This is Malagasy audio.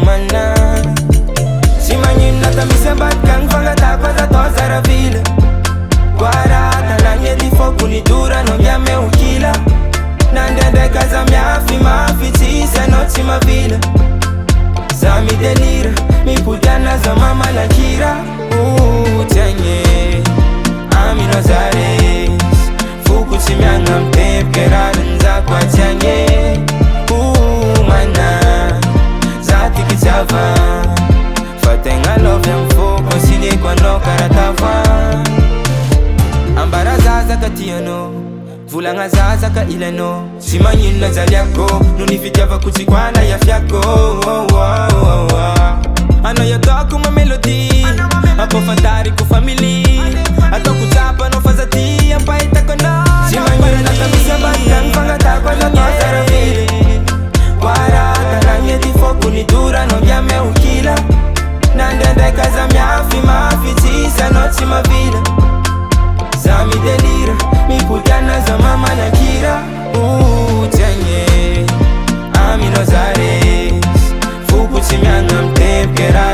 mana si manina tamise batkang fangatapa za toza ravila guarata la nye di foku ni dura no mia me ukila nandende kaza miafi mafi tisa noti mavila za mi delira mi putana za mama la kira tenye ami nozares fuku timianga mpep kerarenza kwa tenye mana zati kitava fatenga love mfuko sine kwa no karatava ambara zaza katiano vulanga zaza ka ileno simanyina zaliako nunifikiava kutikwana ya fyako ano yatoku ma melody apo fantari ku family ato kuchapa no fazati ampaita kono simanyina kamisa batang fangatakwa za tozara vile guarata la nye di foku ni dura no yame ukila nandende kaza miafi mafi tisa noti mavila za mi delira mi putana za mama na kira tenye ami nozares fuku timianga mpep kera